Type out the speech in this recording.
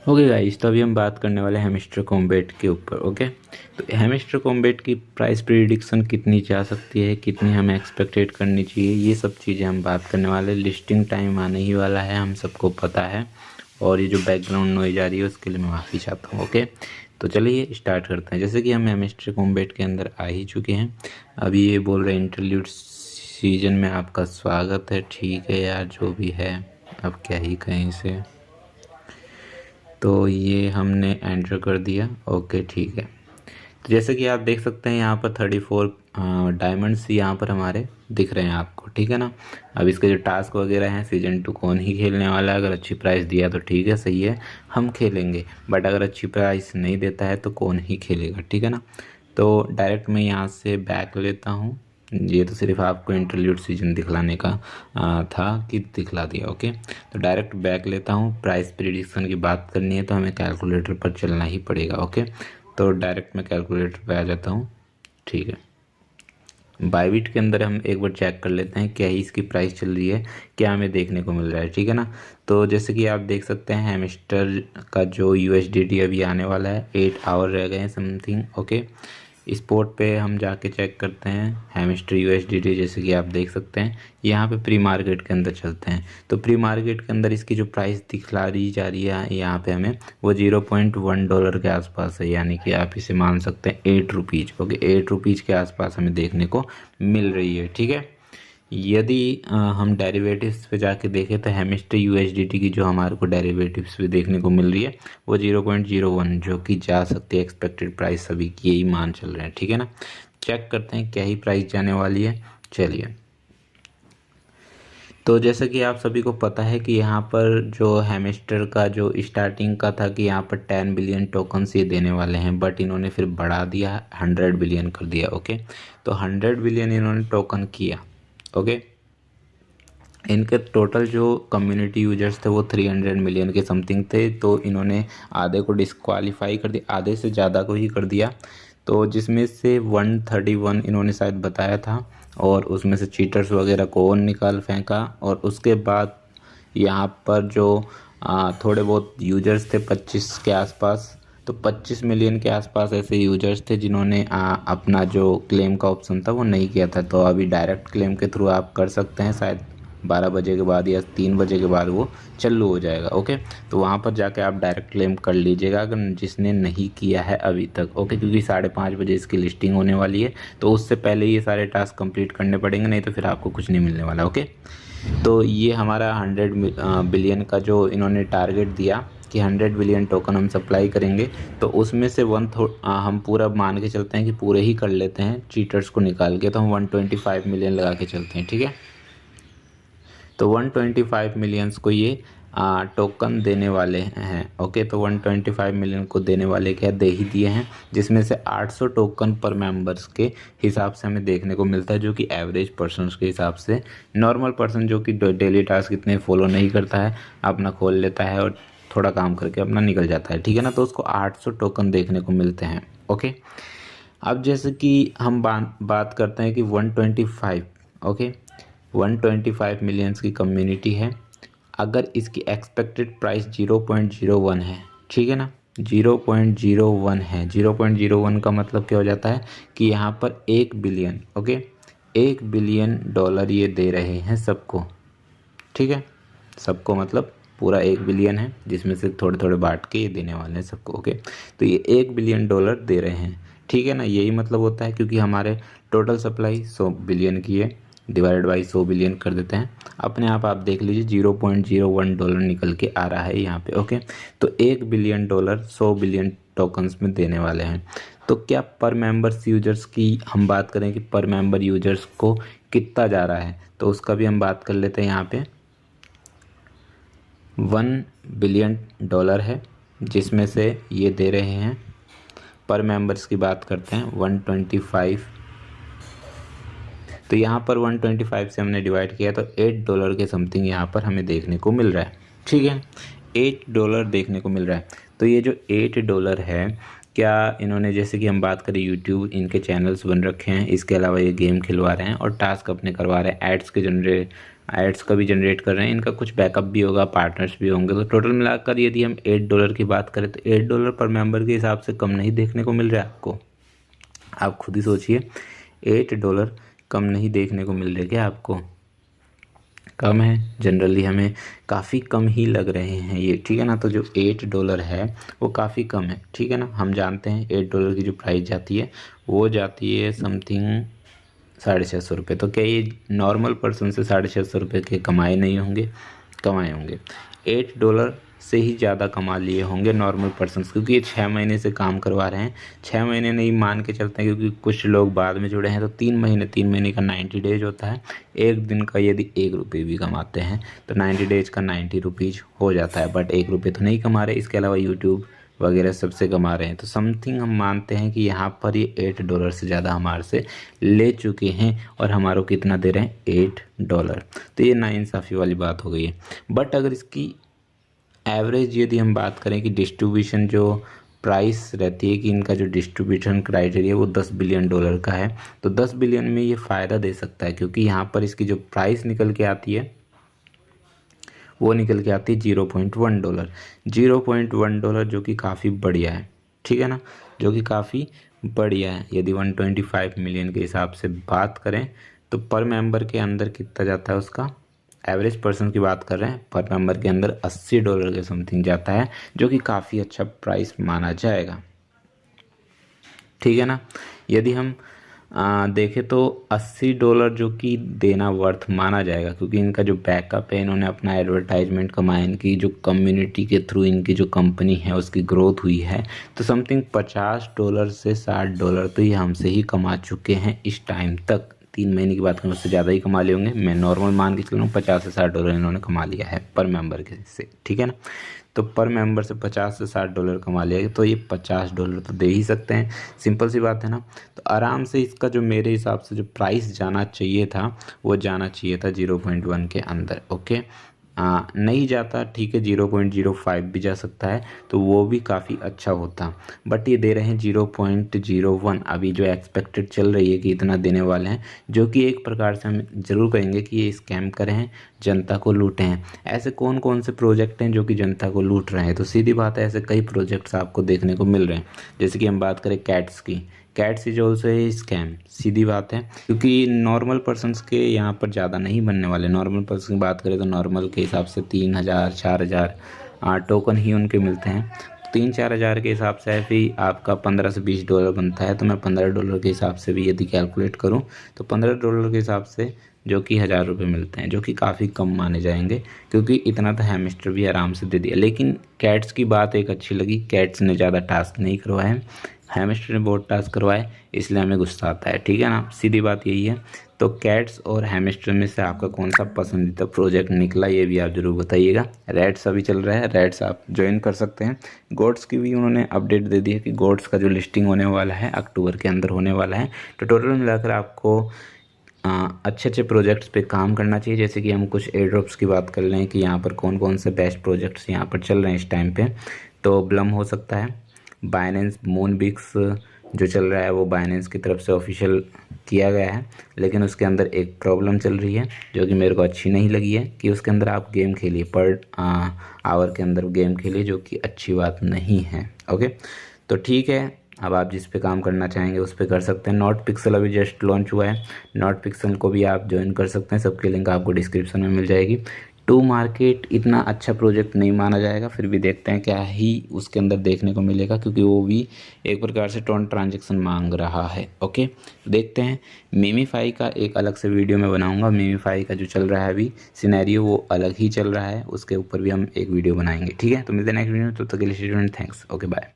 Okay guys, तो अभी हम बात करने वाले हैं हैमस्टर कॉम्बैट के ऊपर। ओके, तो हैमस्टर कॉम्बैट की प्राइस प्रिडिक्शन कितनी जा सकती है, कितनी हमें एक्सपेक्टेड करनी चाहिए, ये सब चीज़ें हम बात करने वाले। लिस्टिंग टाइम आने ही वाला है, हम सबको पता है। और ये जो बैकग्राउंड नॉइज आ रही है उसके लिए मैं माफ़ी चाहता हूँ। ओके, तो चलिए स्टार्ट करते हैं। जैसे कि हम हैमस्टर कॉम्बैट के अंदर आ ही चुके हैं। अभी ये बोल रहे हैं इंटरल्यूड सीजन में आपका स्वागत है। ठीक है यार, जो भी है अब क्या ही कहें इसे। तो ये हमने एंटर कर दिया। ओके ठीक है, तो जैसे कि आप देख सकते हैं यहाँ पर 34 डायमंड्स यहाँ पर हमारे दिख रहे हैं आपको। ठीक है ना। अब इसके जो टास्क वगैरह हैं, सीजन 2 कौन ही खेलने वाला है। अगर अच्छी प्राइस दिया तो ठीक है, सही है, हम खेलेंगे। बट अगर अच्छी प्राइस नहीं देता है तो कौन ही खेलेगा। ठीक है ना। तो डायरेक्ट मैं यहाँ से बैक लेता हूँ। ये तो सिर्फ आपको इंटरल्यूड सीजन दिखलाने का था कि दिखला दिया। ओके, तो डायरेक्ट बैक लेता हूँ। प्राइस प्रिडिक्शन की बात करनी है तो हमें कैलकुलेटर पर चलना ही पड़ेगा। ओके, तो डायरेक्ट मैं कैलकुलेटर पे आ जाता हूँ। ठीक है, बाईबिट के अंदर हम एक बार चेक कर लेते हैं क्या ही इसकी प्राइस चल रही है, क्या हमें देखने को मिल रहा है। ठीक है ना। तो जैसे कि आप देख सकते हैं हैमस्टर का जो यूएसडीटी अभी आने वाला है, 8 आवर रह गए हैं समथिंग। ओके, स्पॉट पे हम जाके चेक करते हैं हैमस्टर यूएसडीटी। जैसे कि आप देख सकते हैं यहाँ पे प्री मार्केट के अंदर चलते हैं। तो प्री मार्केट के अंदर इसकी जो प्राइस दिखला रही जा रही है यहाँ पे हमें, वो $0.1 के आसपास है। यानी कि आप इसे मान सकते हैं 8 रुपीज़। ओके, 8 रुपीज़ के आसपास हमें देखने को मिल रही है। ठीक है, यदि हम डेरिवेटिव्स पे जाके देखें तो हैमस्टर यूएसडीटी की जो हमारे को डेरिवेटिव्स पे देखने को मिल रही है वो 0.01, जो कि जा सकती है एक्सपेक्टेड प्राइस सभी की यही मान चल रहे हैं। ठीक है ना। चेक करते हैं क्या ही प्राइस जाने वाली है। चलिए, तो जैसा कि आप सभी को पता है कि यहाँ पर जो हैमस्टर का जो स्टार्टिंग का था कि यहाँ पर 10 बिलियन टोकन्स ये देने वाले हैं, बट इन्होंने फिर बढ़ा दिया, 100 बिलियन कर दिया। ओके, तो 100 बिलियन इन्होंने टोकन किया। ओके, इनके टोटल जो कम्युनिटी यूजर्स थे वो 300 मिलियन के समथिंग थे। तो इन्होंने आधे को डिस्क्वालीफाई कर दिया, आधे से ज़्यादा को ही कर दिया। तो जिसमें से 131 इन्होंने शायद बताया था, और उसमें से चीटर्स वगैरह को और निकाल फेंका। और उसके बाद यहाँ पर जो थोड़े बहुत यूजर्स थे 25 के आसपास, तो 25 मिलियन के आसपास ऐसे यूजर्स थे जिन्होंने अपना जो क्लेम का ऑप्शन था वो नहीं किया था। तो अभी डायरेक्ट क्लेम के थ्रू आप कर सकते हैं, शायद 12 बजे के बाद या 3 बजे के बाद वो चालू हो जाएगा। ओके, तो वहाँ पर जाके आप डायरेक्ट क्लेम कर लीजिएगा अगर जिसने नहीं किया है अभी तक। ओके, क्योंकि 5:30 बजे इसकी लिस्टिंग होने वाली है, तो उससे पहले ये सारे टास्क कंप्लीट करने पड़ेंगे, नहीं तो फिर आपको कुछ नहीं मिलने वाला। ओके, तो ये हमारा 100 बिलियन का जो इन्होंने टारगेट दिया कि 100 बिलियन टोकन हम सप्लाई करेंगे, तो उसमें से हम पूरा मान के चलते हैं कि पूरे ही कर लेते हैं चीटर्स को निकाल के, तो हम 125 मिलियन लगा के चलते हैं। ठीक है, तो 125 मिलियंस को ये टोकन देने वाले हैं। ओके, तो 125 मिलियन को देने वाले क्या दे ही दिए हैं, जिसमें से 800 टोकन पर मेंबर्स के हिसाब से हमें देखने को मिलता है, जो कि एवरेज पर्सनस के हिसाब से। नॉर्मल पर्सन जो कि डेली टास्क इतने फॉलो नहीं करता है, अपना खोल लेता है और थोड़ा काम करके अपना निकल जाता है। ठीक है ना, तो उसको 800 टोकन देखने को मिलते हैं। ओके, अब जैसे कि हम बात करते हैं कि 125, ओके, 125 मिलियंस की कम्युनिटी है। अगर इसकी एक्सपेक्टेड प्राइस 0.01 है, ठीक है ना, 0.01 है। 0.01 का मतलब क्या हो जाता है कि यहाँ पर 1 बिलियन, ओके, $1 बिलियन ये दे रहे हैं सबको। ठीक है, सबको मतलब पूरा 1 बिलियन है, जिसमें से थोड़े थोड़े बांट के ये देने वाले हैं सबको। ओके, तो ये $1 बिलियन दे रहे हैं। ठीक है ना, यही मतलब होता है, क्योंकि हमारे टोटल सप्लाई 100 बिलियन की है, डिवाइडेड बाई 100 बिलियन कर देते हैं। अपने आप देख लीजिए $0.01 निकल के आ रहा है यहाँ पे। ओके, तो $1 बिलियन 100 बिलियन टोकन्स में देने वाले हैं। तो क्या पर मेंबर्स यूजर्स की हम बात करें कि पर मेंबर यूजर्स को कितना जा रहा है, तो उसका भी हम बात कर लेते हैं। यहाँ पे $1 बिलियन है, जिसमें से ये दे रहे हैं, पर मेंबर्स की बात करते हैं 125। तो यहाँ पर 125 से हमने डिवाइड किया तो $8 के समथिंग यहाँ पर हमें देखने को मिल रहा है। ठीक है, $8 देखने को मिल रहा है। तो ये जो $8 है, क्या इन्होंने, जैसे कि हम बात करें यूट्यूब, इनके चैनल्स बन रखे हैं, इसके अलावा ये गेम खिलवा रहे हैं और टास्क अपने करवा रहे हैं, एड्स का भी जनरेट कर रहे हैं, इनका कुछ बैकअप भी होगा, पार्टनर्स भी होंगे। तो टोटल मिलाकर यदि हम $8 की बात करें तो $8 पर मेंबर के हिसाब से कम नहीं देखने को मिल रहा है आपको। आप खुद ही सोचिए, $8 कम नहीं देखने को मिल रहे क्या आपको? कम है, जनरली हमें काफ़ी कम ही लग रहे हैं ये, ठीक है ना। तो जो $8 है वो काफ़ी कम है, ठीक है ना। हम जानते हैं $8 की जो प्राइस जाती है वो जाती है समथिंग 650 रुपये। तो क्या ये नॉर्मल पर्सन से 650 रुपये के कमाए नहीं होंगे? कमाए होंगे। $8 से ही ज़्यादा कमा लिए होंगे नॉर्मल पर्सन, क्योंकि ये 6 महीने से काम करवा रहे हैं। 6 महीने नहीं मान के चलते हैं, क्योंकि कुछ लोग बाद में जुड़े हैं। तो 3 महीने का 90 डेज होता है। एक दिन का यदि ₹1 भी कमाते हैं तो 90 डेज का 90 रुपीज़ हो जाता है। बट ₹1 तो नहीं कमा रहे, इसके अलावा यूट्यूब वगैरह सबसे कमा रहे हैं। तो समथिंग हम मानते हैं कि यहाँ पर ये $8 से ज़्यादा हमारे से ले चुके हैं, और हमारे को कितना दे रहे हैं? $8। तो ये नाइंसाफ़ी वाली बात हो गई है। बट अगर इसकी एवरेज यदि हम बात करें कि डिस्ट्रीब्यूशन जो प्राइस रहती है, कि इनका जो डिस्ट्रीब्यूशन क्राइटेरिया वो $10 बिलियन का है, तो 10 बिलियन में ये फ़ायदा दे सकता है, क्योंकि यहाँ पर इसकी जो प्राइस निकल के आती है वो निकल के आती है $0.1। $0.1 जो कि काफ़ी बढ़िया है, ठीक है ना, जो कि काफ़ी बढ़िया है। यदि 125 मिलियन के हिसाब से बात करें तो पर मेंबर के अंदर कितना जाता है उसका? एवरेज पर्सन की बात कर रहे हैं, पर मेंबर के अंदर $80 के समथिंग जाता है, जो कि काफ़ी अच्छा प्राइस माना जाएगा, ठीक है ना। यदि हम देखें तो $80 जो कि देना वर्थ माना जाएगा, क्योंकि इनका जो बैकअप है, इन्होंने अपना एडवर्टाइजमेंट कमाया, इनकी जो कम्युनिटी के थ्रू इनकी जो कंपनी है उसकी ग्रोथ हुई है। तो समथिंग $50 से $60 तो ये हमसे ही कमा चुके हैं इस टाइम तक। 3 महीने की बात करें उससे ज़्यादा ही कमा लिए होंगे, मैं नॉर्मल मान के चल रहा हूँ। $50 से $60 इन्होंने कमा लिया है पर मेंबर के से, ठीक है ना। तो पर मेंबर से $50 से $60 कमा लिया, तो ये $50 तो दे ही सकते हैं, सिंपल सी बात है ना। तो आराम से इसका जो मेरे हिसाब से जो प्राइस जाना चाहिए था वो जाना चाहिए था 0.1 के अंदर, ओके। नहीं जाता, ठीक है, 0.05 भी जा सकता है, तो वो भी काफ़ी अच्छा होता। बट ये दे रहे हैं 0.01। अभी जो एक्सपेक्टेड चल रही है कि इतना देने वाले हैं, जो कि एक प्रकार से हम ज़रूर कहेंगे कि ये स्कैम करे हैं, जनता को लूटे हैं। ऐसे कौन कौन से प्रोजेक्ट हैं जो कि जनता को लूट रहे हैं? तो सीधी बात है, ऐसे कई प्रोजेक्ट्स आपको देखने को मिल रहे हैं। जैसे कि हम बात करें कैट्स की, cats is also a scam, सीधी बात है, क्योंकि नॉर्मल पर्सन्स के यहाँ पर ज़्यादा नहीं बनने वाले। नॉर्मल पर्सन की बात करें तो नॉर्मल के हिसाब से 3000 4000 टोकन ही उनके मिलते हैं। 3-4 हज़ार के हिसाब से फिर आपका $15 से $20 बनता है। तो मैं $15 के हिसाब से भी यदि कैलकुलेट करूँ तो $15 के हिसाब से जो कि ₹1000 मिलते हैं, जो कि काफ़ी कम माने जाएंगे, क्योंकि इतना तो हैमस्टर भी आराम से दे दिया। लेकिन कैट्स की बात एक अच्छी लगी, कैट्स ने ज़्यादा टास्क नहीं करवाए, हैमस्टर ने बहुत टास्क करवाए, इसलिए हमें गुस्सा आता है, ठीक है ना, सीधी बात यही है। तो कैट्स और हैमस्टर में से आपका कौन सा पसंदीदा प्रोजेक्ट निकला, ये भी आप ज़रूर बताइएगा। रैट्स अभी चल रहा है, रैट्स आप ज्वाइन कर सकते हैं। गोट्स की भी उन्होंने अपडेट दे दी है कि गोट्स का जो लिस्टिंग होने वाला है अक्टूबर के अंदर होने वाला है। तो टोटल मिलाकर आपको अच्छे अच्छे प्रोजेक्ट्स पे काम करना चाहिए। जैसे कि हम कुछ एयर ड्रॉप्स की बात कर लें कि यहाँ पर कौन कौन से बेस्ट प्रोजेक्ट्स यहाँ पर चल रहे हैं इस टाइम पे, तो ब्लम हो सकता है, बाइनेंस मूनबिक्स जो चल रहा है वो बाइनेंस की तरफ से ऑफिशियल किया गया है, लेकिन उसके अंदर एक प्रॉब्लम चल रही है जो कि मेरे को अच्छी नहीं लगी है, कि उसके अंदर आप गेम खेलिए, पर आवर के अंदर गेम खेलिए, जो कि अच्छी बात नहीं है, ओके। तो ठीक है, अब आप जिस पे काम करना चाहेंगे उस पे कर सकते हैं। नॉट पिक्सल अभी जस्ट लॉन्च हुआ है, नॉट पिक्सल को भी आप ज्वाइन कर सकते हैं, सबकी लिंक आपको डिस्क्रिप्शन में मिल जाएगी। टू मार्केट इतना अच्छा प्रोजेक्ट नहीं माना जाएगा, फिर भी देखते हैं क्या ही उसके अंदर देखने को मिलेगा, क्योंकि वो भी एक प्रकार से ट्रांजैक्शन मांग रहा है, ओके। देखते हैं। मीमीफाई का एक अलग से वीडियो मैं बनाऊंगा। मीमीफाई का जो चल रहा है अभी सिनेरियो वो अलग ही चल रहा है, उसके ऊपर भी हम एक वीडियो बनाएंगे, ठीक है। तो मिलते हैं नेक्स्ट वीडियो में, तब तक के लिए स्टूडेंट थैंक्स, ओके बाय।